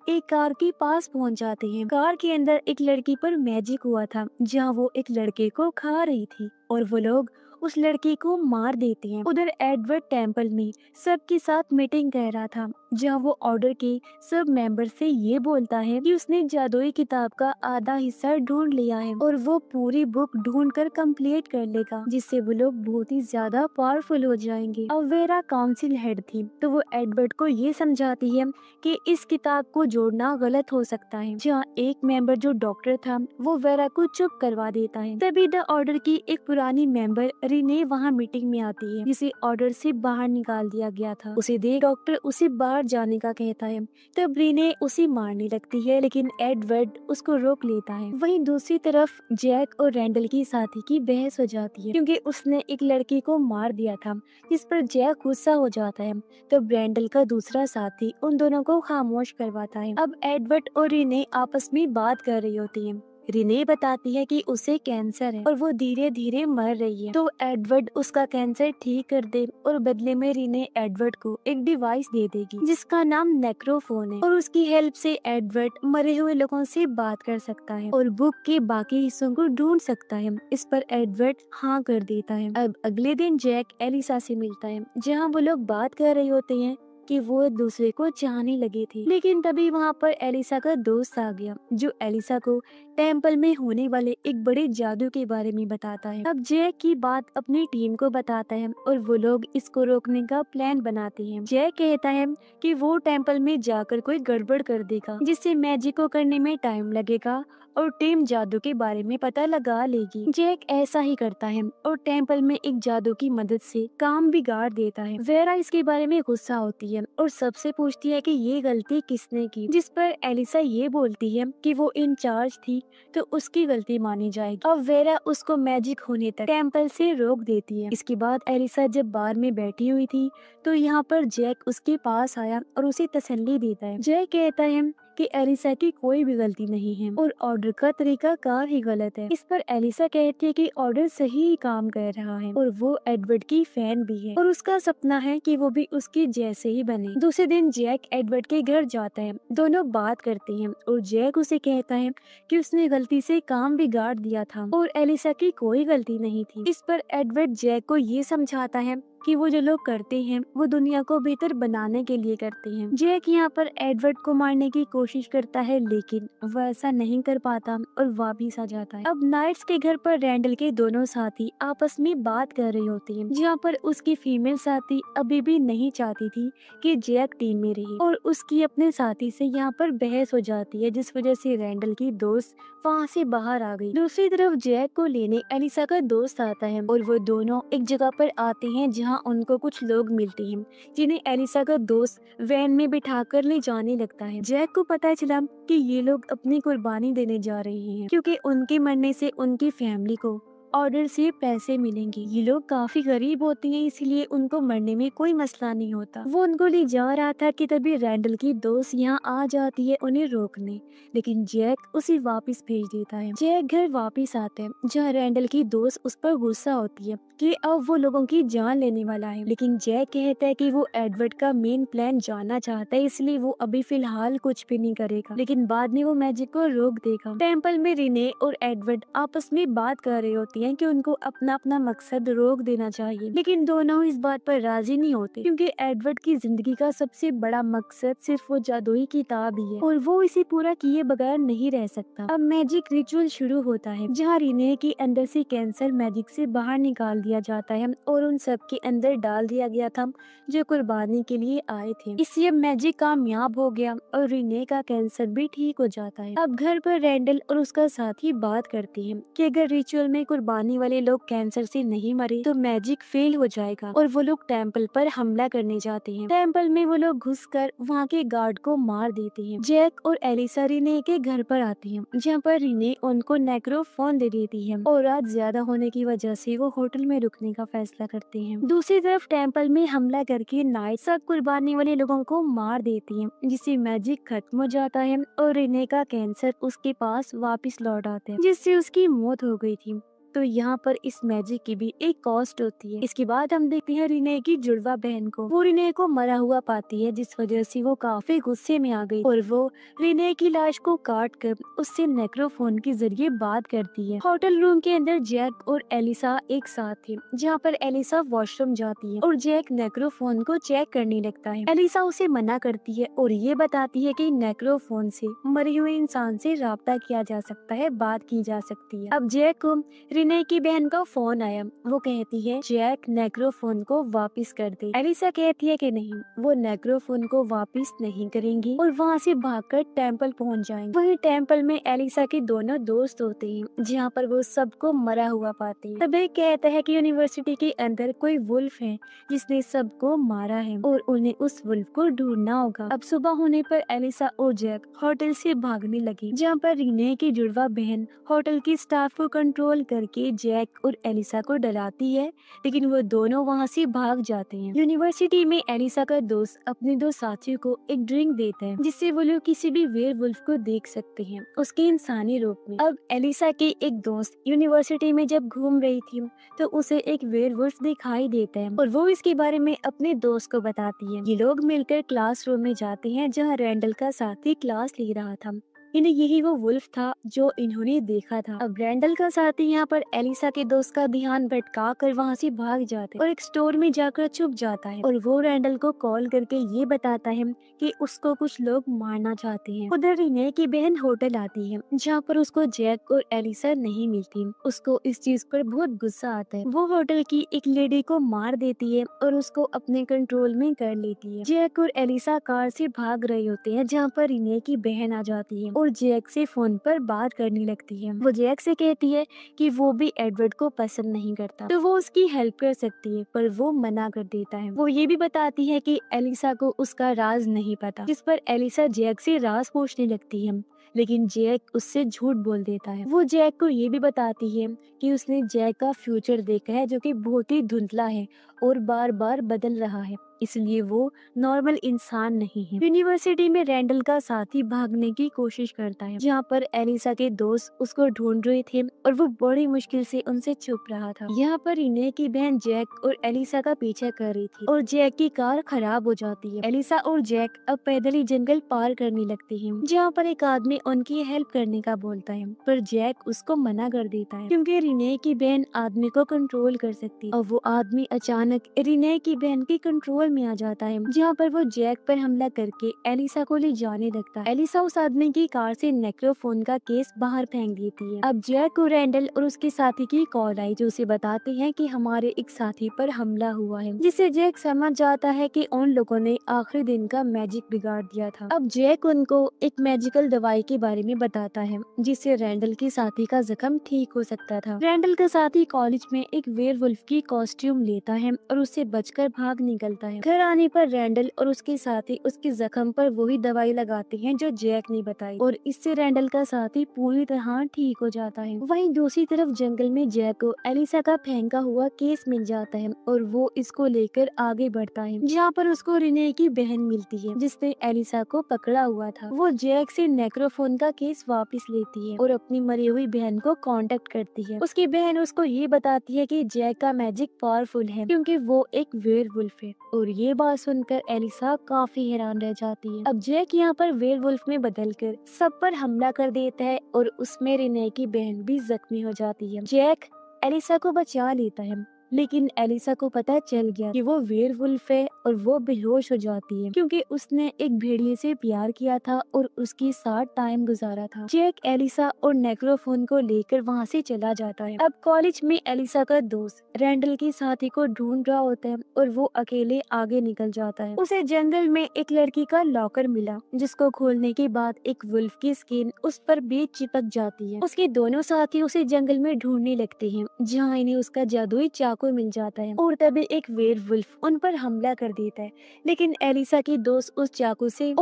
एक कार के पास पहुंच जाते हैं। कार के अंदर एक लड़की पर मैजिक हुआ था, जहां वो एक लड़के को खा रही थी और वो लोग उस लड़की को मार देते हैं। उधर एडवर्ड टेम्पल में सबके साथ मीटिंग कर रहा था, जहां वो ऑर्डर के सब मेंबर से ये बोलता है कि उसने जादुई किताब का आधा हिस्सा ढूंढ लिया है और वो पूरी बुक ढूंढ कर कंप्लीट कर लेगा, जिससे वो लोग बहुत ही ज्यादा पावरफुल हो जाएंगे। अब वेरा काउंसिल हेड थी, तो वो एडवर्ड को ये समझाती है कि इस किताब को जोड़ना गलत हो सकता है। जहाँ एक मेंबर जो डॉक्टर था वो वेरा को चुप करवा देता है। तभी द ऑर्डर की एक पुरानी मेंबर रिने वहाँ मीटिंग में आती है, जिसे ऑर्डर से बाहर निकाल दिया गया था। उसे देख डॉक्टर उसे बाहर जाने का कहता है। तब रिने उसे मारने लगती है, लेकिन एडवर्ड उसको रोक लेता है। वहीं दूसरी तरफ जैक और रैंडल की साथी की बहस हो जाती है, क्योंकि उसने एक लड़की को मार दिया था, जिस पर जैक गुस्सा हो जाता है। तब रैंडल का दूसरा साथी उन दोनों को खामोश करवाता है। अब एडवर्ड और रिने आपस में बात कर रही होती है। रिने बताती है कि उसे कैंसर है और वो धीरे धीरे मर रही है, तो एडवर्ड उसका कैंसर ठीक कर दे और बदले में रिने एडवर्ड को एक डिवाइस दे देगी जिसका नाम नेक्रोफोन है और उसकी हेल्प से एडवर्ड मरे हुए लोगों से बात कर सकता है और बुक के बाकी हिस्सों को ढूंढ सकता है। इस पर एडवर्ड हाँ कर देता है। अब अगले दिन जैक एलिसा से मिलता है, जहाँ वो लोग बात कर रहे होते हैं कि वो एक दूसरे को चाहने लगे थे, लेकिन तभी वहाँ पर एलिसा का दोस्त आ गया, जो एलिसा को टेम्पल में होने वाले एक बड़े जादू के बारे में बताता है। अब जैक की बात अपनी टीम को बताता है और वो लोग इसको रोकने का प्लान बनाते हैं। जैक कहता है कि वो टेम्पल में जाकर कोई गड़बड़ कर देगा, जिससे मैजिक को करने में टाइम लगेगा और टीम जादू के बारे में पता लगा लेगी। जैक ऐसा ही करता है और टेम्पल में एक जादू की मदद से काम बिगाड़ देता है। वेरा इसके बारे में गुस्सा होती है और सबसे पूछती है कि ये गलती किसने की, जिस पर एलिसा ये बोलती है कि वो इंचार्ज थी, तो उसकी गलती मानी जाएगी। अब वेरा उसको मैजिक होने तक टेम्पल से रोक देती है। इसके बाद एलिसा जब बार में बैठी हुई थी, तो यहाँ पर जैक उसके पास आया और उसे तसल्ली देता है। जैक कहता है कि एलिसा की कोई भी गलती नहीं है और ऑर्डर का तरीका कार ही गलत है। इस पर एलिसा कहती है कि ऑर्डर सही काम कर रहा है और वो एडवर्ड की फैन भी है और उसका सपना है कि वो भी उसके जैसे ही बने। दूसरे दिन जैक एडवर्ड के घर जाता है, दोनों बात करते हैं और जैक उसे कहता है कि उसने गलती से काम बिगाड़ दिया था और एलिसा की कोई गलती नहीं थी। इस पर एडवर्ड जैक को ये समझाता है कि वो जो लोग करते हैं वो दुनिया को बेहतर बनाने के लिए करते हैं। जैक यहाँ पर एडवर्ड को मारने की कोशिश करता है, लेकिन वह ऐसा नहीं कर पाता और वापिस आ जाता है। अब नाइट्स के घर पर रैंडल के दोनों साथी आपस में बात कर रही होती हैं, जहाँ पर उसकी फीमेल साथी अभी भी नहीं चाहती थी कि जैक टीम में रहे और उसकी अपने साथी से यहाँ पर बहस हो जाती है, जिस वजह से रैंडल की दोस्त वहाँ से बाहर आ गई। दूसरी तरफ जैक को लेने एलिसा का दोस्त आता है और वो दोनों एक जगह पर आते हैं, जहाँ उनको कुछ लोग मिलते हैं, जिन्हें एलिसा का दोस्त वैन में बिठाकर ले जाने लगता है। जैक को पता चला कि ये लोग अपनी कुर्बानी देने जा रहे हैं, क्योंकि उनके मरने से उनकी फैमिली को ऑर्डर से पैसे मिलेंगे। ये लोग काफी गरीब होते हैं, इसलिए उनको मरने में कोई मसला नहीं होता। वो उनको ले जा रहा था कि तभी रैंडल की दोस्त यहाँ आ जाती है उन्हें रोकने, लेकिन जैक उसे वापस भेज देता है। जैक घर वापस आता है, जहाँ रैंडल की दोस्त उस पर गुस्सा होती है कि अब वो लोगों की जान लेने वाला है, लेकिन जैक कहता है कि वो एडवर्ड का मेन प्लान जानना चाहता है, इसलिए वो अभी फिलहाल कुछ भी नहीं करेगा, लेकिन बाद में वो मैजिक को रोक देगा। टेम्पल में रिने और एडवर्ड आपस में बात कर रहे होती कहती हैं कि उनको अपना अपना मकसद रोक देना चाहिए, लेकिन दोनों इस बात पर राजी नहीं होते क्योंकि एडवर्ड की जिंदगी का सबसे बड़ा मकसद सिर्फ वो जादुई किताब ही है और वो इसे पूरा किए बगैर नहीं रह सकता। अब मैजिक रिचुअल शुरू होता है जहाँ रिने के अंदर से कैंसर मैजिक से बाहर निकाल दिया जाता है और उन सब के अंदर डाल दिया गया था जो कुर्बानी के लिए आए थे। इससे अब मैजिक कामयाब हो गया और रिने का कैंसर भी ठीक हो जाता है। अब घर पर रैंडल और उसका साथी बात करते हैं कि अगर रिचुअल में कुर्बानी वाले लोग कैंसर से नहीं मरे तो मैजिक फेल हो जाएगा और वो लोग टेम्पल पर हमला करने जाते हैं। टेम्पल में वो लोग घुसकर वहाँ के गार्ड को मार देते हैं। जैक और एलिसा रिने के घर पर आती हैं जहाँ पर रिने उनको नेक्रोफोन दे देती है और रात ज्यादा होने की वजह से वो होटल में रुकने का फैसला करते हैं। दूसरी तरफ टेम्पल में हमला करके नाइट सब कुर्बानी वाले लोगों को मार देती है जिससे मैजिक खत्म हो जाता है और रिने का कैंसर उसके पास वापस लौट आता है जिससे उसकी मौत हो गई थी। तो यहाँ पर इस मैजिक की भी एक कॉस्ट होती है। इसके बाद हम देखते हैं रिने की जुड़वा बहन को। वो रिने को मरा हुआ पाती है जिस वजह से वो काफी गुस्से में आ गई और वो रिने की लाश को काट कर उससे नेक्रोफोन के जरिए बात करती है। होटल रूम के अंदर जैक और एलिसा एक साथ थे जहाँ पर एलिसा वॉशरूम जाती है और जैक नेक्रोफोन को चेक करने लगता है। एलिसा उसे मना करती है और ये बताती है कि नेक्रोफोन से मरे हुए इंसान से राब्ता किया जा सकता है, बात की जा सकती है। अब जैक को रिने की बहन का फोन आया। वो कहती है जैक नेक्रोफोन को वापस कर दे। एलिसा कहती है कि नहीं, वो नेक्रोफोन को वापस नहीं करेंगी और वहाँ से भागकर टेम्पल पहुँच जाएंगे। वहीं टेम्पल में एलिसा के दोनों दोस्त होते हैं जहाँ पर वो सबको मरा हुआ पाते हैं। तब एक कहता है कि यूनिवर्सिटी के अंदर कोई वुल्फ है जिसने सबको मारा है और उन्हें उस वुल्फ को ढूंढना होगा। अब सुबह होने पर एलिसा और जैक होटल से भागने लगी जहाँ पर रिने की जुड़वा बहन होटल की स्टाफ को कंट्रोल करके जैक और एलिसा को डराती है, लेकिन वो दोनों वहाँ से भाग जाते हैं। यूनिवर्सिटी में एलिसा का दोस्त अपने दो साथियों को एक ड्रिंक देता है जिससे वो लोग किसी भी वेयरवुल्फ को देख सकते हैं उसके इंसानी रूप में। अब एलिसा की एक दोस्त यूनिवर्सिटी में जब घूम रही थी तो उसे एक वेयरवुल्फ दिखाई देता है और वो इसके बारे में अपने दोस्त को बताती है। ये लोग मिलकर क्लासरूम में जाते हैं जहाँ रैंडल का साथी क्लास ले रहा था। इन्हें यही वो वुल्फ था जो इन्होंने देखा था। अब रैंडल का साथी यहाँ पर एलिसा के दोस्त का ध्यान भटका कर वहाँ से भाग जाते और एक स्टोर में जाकर छुप जाता है और वो रैंडल को कॉल करके ये बताता है कि उसको कुछ लोग मारना चाहते हैं। उधर रिने की बहन होटल आती है जहाँ पर उसको जैक और एलिसा नहीं मिलती। उसको इस चीज पर बहुत गुस्सा आता है। वो होटल की एक लेडी को मार देती है और उसको अपने कंट्रोल में कर लेती है। जैक और एलिसा कार से भाग रहे होते हैं जहाँ पर रिने की बहन आ जाती है और जैक से फोन पर बात करने लगती है। वो जैक से कहती है कि वो भी एडवर्ड को पसंद नहीं करता तो वो उसकी हेल्प कर सकती है, पर वो मना कर देता है। वो ये भी बताती है कि एलिसा को उसका राज नहीं पता, जिस पर एलिसा जैक से राज पूछने लगती है, लेकिन जैक उससे झूठ बोल देता है। वो जैक को ये भी बताती है कि उसने जैक का फ्यूचर देखा है जो कि बहुत ही धुंधला है और बार बार बदल रहा है, इसलिए वो नॉर्मल इंसान नहीं है। यूनिवर्सिटी में रैंडल का साथी भागने की कोशिश करता है जहाँ पर एलिसा के दोस्त उसको ढूंढ रहे थे और वो बड़ी मुश्किल से उनसे छुप रहा था। यहाँ पर रिने की बहन जैक और एलिसा का पीछा कर रही थी और जैक की कार खराब हो जाती है। एलिसा और जैक अब पैदल ही जंगल पार करने लगते हैं जहाँ पर एक आदमी उनकी हेल्प करने का बोलता है, पर जैक उसको मना कर देता है क्योंकि रिने की बहन आदमी को कंट्रोल कर सकती है और वो आदमी अचानक रिने की बहन के कंट्रोल में आ जाता है जहाँ पर वो जैक पर हमला करके एलिसा को ले जाने लगता है। एलिसा उस आदमी की कार से नेक्रोफोन का केस बाहर फेंक देती है। अब जैक को रैंडल और उसके साथी की कॉल आई जो उसे बताते हैं कि हमारे एक साथी पर हमला हुआ है, जिससे जैक समझ जाता है कि उन लोगों ने आखिरी दिन का मैजिक बिगाड़ दिया था। अब जैक उनको एक मैजिकल दवाई के बारे में बताता है जिससे रैंडल के साथी का जख्म ठीक हो सकता था। रैंडल का साथी कॉलेज में एक वेयरवुल्फ की कॉस्ट्यूम लेता है और उससे बचकर भाग निकलता है। घर आने पर रैंडल और उसके साथी उसके जख्म पर वही दवाई लगाते हैं जो जैक ने बताई और इससे रैंडल का साथी पूरी तरह ठीक हो जाता है। वहीं दूसरी तरफ जंगल में जैक को एलिसा का फेंका हुआ केस मिल जाता है और वो इसको लेकर आगे बढ़ता है जहाँ पर उसको रिने की बहन मिलती है जिसने एलिसा को पकड़ा हुआ था। वो जैक से नेक्रोफोन का केस वापस लेती है और अपनी मरी हुई बहन को कांटेक्ट करती है। उसकी बहन उसको ये बताती है कि जैक का मैजिक पावरफुल है क्योंकि वो एक वेयरवुल्फ है और ये बात सुनकर एलिसा काफी हैरान रह जाती है। अब जैक यहाँ पर वेयरवुल्फ में बदलकर सब पर हमला कर देता है और उसमें रिने की बहन भी जख्मी हो जाती है। जैक एलिसा को बचा लेता है। लेकिन एलिसा को पता चल गया कि वो वेयरवुल्फ है और वो बेहोश हो जाती है क्योंकि उसने एक भेड़िए से प्यार किया था और उसके साथ टाइम गुजारा था। जैक एलिसा और नेक्रोफोन को लेकर वहाँ से चला जाता है। अब कॉलेज में एलिसा का दोस्त रैंडल के साथी को ढूंढ रहा होता है और वो अकेले आगे निकल जाता है। उसे जंगल में एक लड़की का लॉकर मिला जिसको खोलने के बाद एक वुल्फ की स्किन उस पर भी चिपक जाती है। उसके दोनों साथी उसे जंगल में ढूंढने लगते हैं जहाँ इन्हें उसका जादुई चाकू मिल जाता है और तभी एक वेयरवुल्फ उन पर हमला कर देता है। लेकिन एलिसा की दोस्त उस चाकू से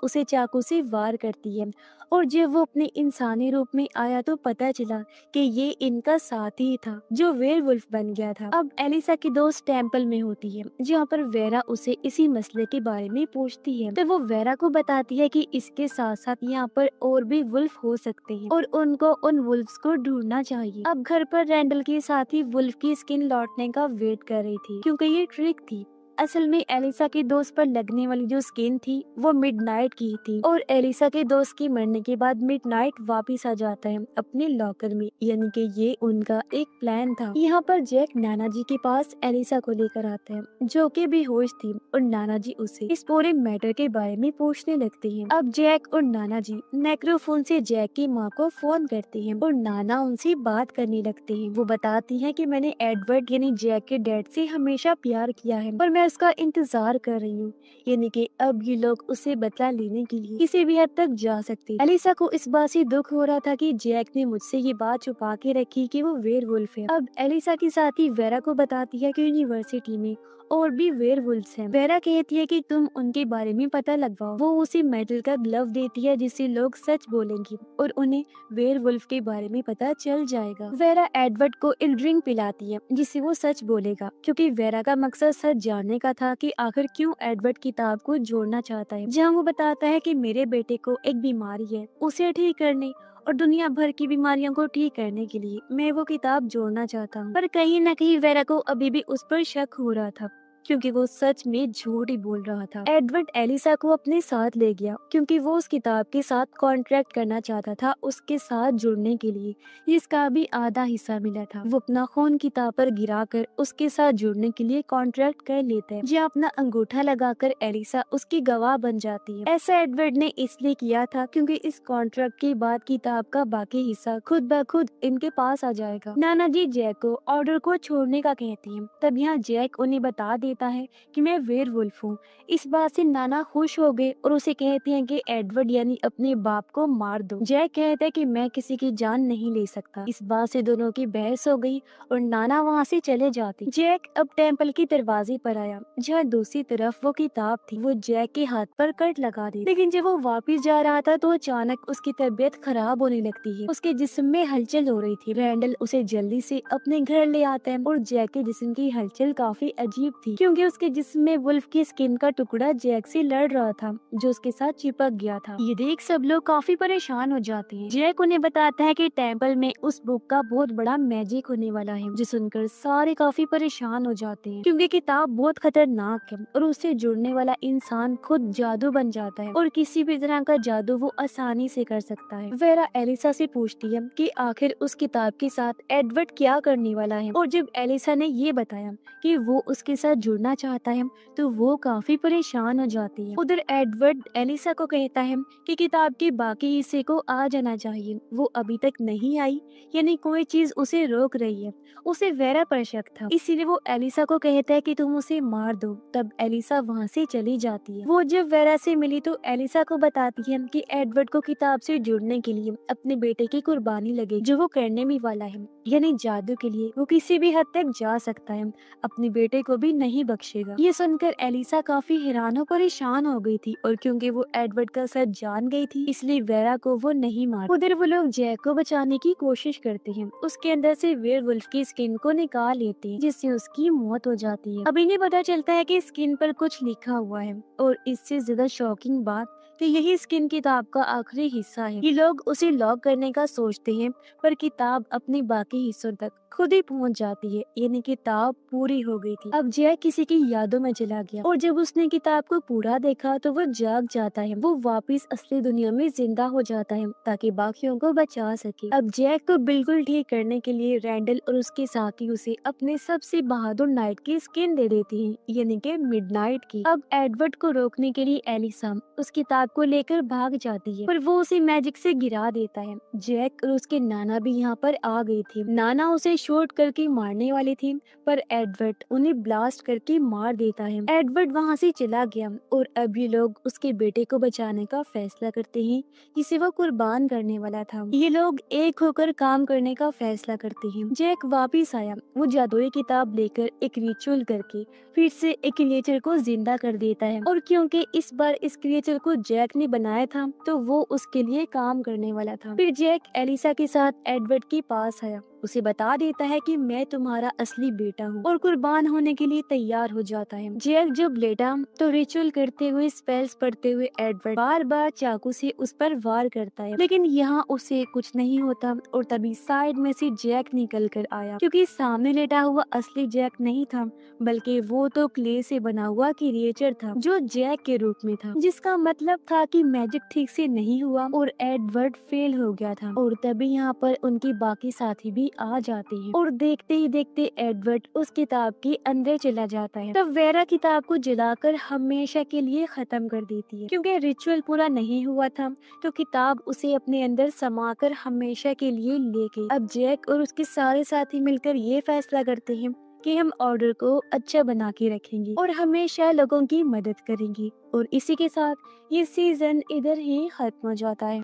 उसे चाकू से वार करती है और जब वो अपने इंसानी रूप में आया तो पता चला कि ये इनका साथी था जो वेयरवुल्फ बन गया था। अब एलिसा की दोस्त टेम्पल में होती है जहाँ पर वेरा उसे इसी मसले के बारे में पूछती है तो वो वेरा को बताती है कि इसके साथ साथ यहाँ पर और भी वुल्फ हो सकते हैं और उनको उन वुल्फ्स को ढूंढना चाहिए। अब घर पर रैंडल के साथी वुल्फ की स्किन लौटने का वेट कर रही थी क्योंकि ये ट्रिक थी। असल में एलिसा की दोस्त पर लगने वाली जो स्किन थी वो मिडनाइट की थी और एलिसा के दोस्त की मरने के बाद मिडनाइट वापस आ जाता है अपने लॉकर में, यानी कि ये उनका एक प्लान था। यहाँ पर जैक नाना जी के पास एलिसा को लेकर आता है जो कि बेहोश थी और नाना जी उसे इस पूरे मैटर के बारे में पूछने लगते हैं। अब जैक और नाना जी नेक्रोफोन से जैक की माँ को फोन करते हैं और नाना उनसे बात करने लगते हैं। वो बताती है कि मैंने एडवर्ड यानी जैक के डैड से हमेशा प्यार किया है और मैं उसका इंतजार कर रही हूँ, यानी कि अब ये लोग उसे बदला लेने के लिए किसी भी हद तक जा सकते। एलिसा को इस बात से दुख हो रहा था कि जैक ने मुझसे ये बात छुपा के रखी कि वो वेयरवुल्फ है। अब एलिसा की साथी वेरा को बताती है कि यूनिवर्सिटी में और भी वेयरवुल्फ्स हैं। वेरा कहती है कि तुम उनके बारे में पता लगवाओ। वो उसे मेटल का ग्लव देती है जिससे लोग सच बोलेंगे और उन्हें वेयरवुल्फ के बारे में पता चल जाएगा। वेरा एडवर्ड को एक ड्रिंक पिलाती है जिससे वो सच बोलेगा क्योंकि वेरा का मकसद सच जानने का था कि आखिर क्यों एडवर्ड किताब को जोड़ना चाहता है, जहाँ वो बताता है कि मेरे बेटे को एक बीमारी है, उसे ठीक करने और दुनिया भर की बीमारियों को ठीक करने के लिए मैं वो किताब जोड़ना चाहता हूँ। पर कहीं न कहीं वेरा को अभी भी उस पर शक हो रहा था क्योंकि वो सच में झूठ ही बोल रहा था। एडवर्ड एलिसा को अपने साथ ले गया क्योंकि वो उस किताब के साथ कॉन्ट्रैक्ट करना चाहता था उसके साथ जुड़ने के लिए, जिसका भी आधा हिस्सा मिला था। वो अपना खून किताब पर गिराकर उसके साथ जुड़ने के लिए कॉन्ट्रैक्ट कर लेता है जहाँ अपना अंगूठा लगाकर एलिसा उसकी गवाह बन जाती है। ऐसा एडवर्ड ने इसलिए किया था क्योंकि इस कॉन्ट्रैक्ट के बाद किताब का बाकी हिस्सा खुद ब खुद इनके पास आ जाएगा। नाना जी जैक को ऑर्डर को छोड़ने का कहती है। तब यहाँ जैक उन्हें बता देता है कि मैं वेयरवुल्फ हूँ। इस बात से नाना खुश हो गए और उसे कहते हैं कि एडवर्ड यानी अपने बाप को मार दो। जैक कहता है कि मैं किसी की जान नहीं ले सकता। इस बात से दोनों की बहस हो गई और नाना वहाँ से चले जाते। जैक अब टेम्पल के दरवाजे पर आया जहाँ दूसरी तरफ वो किताब थी। वो जैक के हाथ पर कट लगा दी, लेकिन जब वो वापस जा रहा था तो अचानक उसकी तबीयत खराब होने लगती है। उसके जिस्म में हलचल हो रही थी। रैंडल उसे जल्दी से अपने घर ले आता है और जैक के जिस्म की हलचल काफी अजीब थी क्योंकि उसके जिस्म में वुल्फ की स्किन का टुकड़ा जैक से लड़ रहा था जो उसके साथ चिपक गया था। ये देख सब लोग काफी परेशान हो जाते हैं। जैक उन्हें बताता है कि टेम्पल में उस बुक का बहुत बड़ा मैजिक होने वाला है, जो सुनकर सारे काफी परेशान हो जाते हैं क्योंकि किताब बहुत खतरनाक है और उससे जुड़ने वाला इंसान खुद जादू बन जाता है और किसी भी तरह का जादू वो आसानी से कर सकता है। वेरा एलिसा से पूछती है कि आखिर उस किताब के साथ एडवर्ड क्या करने वाला है और जब एलिसा ने ये बताया कि वो उसके साथ जुड़ना चाहता है तो वो काफी परेशान हो जाती है। उधर एडवर्ड एलिसा को कहता है कि किताब के बाकी हिस्से को आ जाना चाहिए। वो अभी तक नहीं आई, यानी कोई चीज उसे रोक रही है। उसे वेरा पर शक था, इसीलिए वो एलिसा को कहता है कि तुम उसे मार दो। तब एलिसा वहाँ से चली जाती है। वो जब वेरा से मिली तो एलिसा को बताती है कि एडवर्ड को किताब से जुड़ने के लिए अपने बेटे की कुर्बानी लगे जो वो करने भी वाला है, यानी जादू के लिए वो किसी भी हद तक जा सकता है, अपने बेटे को भी नहीं बख्शेगा। ये सुनकर एलिसा काफी हैरान और परेशान हो गई थी और क्योंकि वो एडवर्ड का सच जान गई थी इसलिए वेरा को वो नहीं मार। उधर वो लोग जैक को बचाने की कोशिश करते हैं, उसके अंदर से वेयरवुल्फ की स्किन को निकाल लेते हैं जिससे उसकी मौत हो जाती है। अब इन्हें पता चलता है कि स्किन पर कुछ लिखा हुआ है और इससे ज्यादा शॉकिंग बात कि यही स्किन किताब का आखिरी हिस्सा है। ये लोग उसे लॉक करने का सोचते हैं पर किताब अपने बाकी हिस्सों तक खुद ही पहुंच जाती है, यानी किताब पूरी हो गई थी। अब जैक किसी की यादों में चला गया और जब उसने किताब को पूरा देखा तो वो जाग जाता है। वो वापस असली दुनिया में जिंदा हो जाता है ताकि बाकियों को बचा सके। अब जैक को बिल्कुल ठीक करने के लिए रैंडल और उसके साथी उसे अपने सबसे बहादुर नाइट की स्किन दे देती हैं, यानी कि मिडनाइट की। अब एडवर्ड को रोकने के लिए एलिसा उस किताब को लेकर भाग जाती है, पर वो उसे मैजिक से गिरा देता है। जैक और उसके नाना भी यहाँ पर आ गए थे। नाना उसे शूट करके मारने वाले थे, पर एडवर्ड उन्हें ब्लास्ट करके मार देता है। एडवर्ड वहाँ से चला गया और अब ये लोग उसके बेटे को बचाने का फैसला करते हैं, जिसे वो कुर्बान करने वाला था। ये लोग एक होकर काम करने का फैसला करते हैं। जैक वापिस आया। वो जादुई किताब लेकर एक रिचुअल करके फिर से एक क्रिएचर को जिंदा कर देता है, और क्योंकि इस बार इस क्रिएचर को जैक ने बनाया था तो वो उसके लिए काम करने वाला था। फिर जैक एलिसा के साथ एडवर्ड के पास आया, उसे बता देता है कि मैं तुम्हारा असली बेटा हूँ, और कुर्बान होने के लिए तैयार हो जाता है। जैक जब लेटा तो रिचुअल करते हुए स्पेल्स पढ़ते हुए एडवर्ड बार बार चाकू से उस पर वार करता है, लेकिन यहाँ उसे कुछ नहीं होता। और तभी साइड में से जैक निकल कर आया, क्योंकि सामने लेटा हुआ असली जैक नहीं था, बल्कि वो तो क्ले से बना हुआ क्रिएचर था जो जैक के रूप में था, जिसका मतलब था कि मैजिक ठीक से नहीं हुआ और एडवर्ड फेल हो गया था। और तभी यहाँ पर उनके बाकी साथी भी आ जाते हैं, और देखते ही देखते एडवर्ड उस किताब के अंदर चला जाता है। तब वेरा किताब को जलाकर हमेशा के लिए खत्म कर देती है, क्योंकि रिचुअल पूरा नहीं हुआ था, तो किताब उसे अपने अंदर समाकर हमेशा के लिए ले गई। अब जैक और उसके सारे साथी मिलकर ये फैसला करते हैं कि हम ऑर्डर को अच्छा बना के रखेंगे और हमेशा लोगों की मदद करेंगे। और इसी के साथ ये सीजन इधर ही खत्म हो जाता है।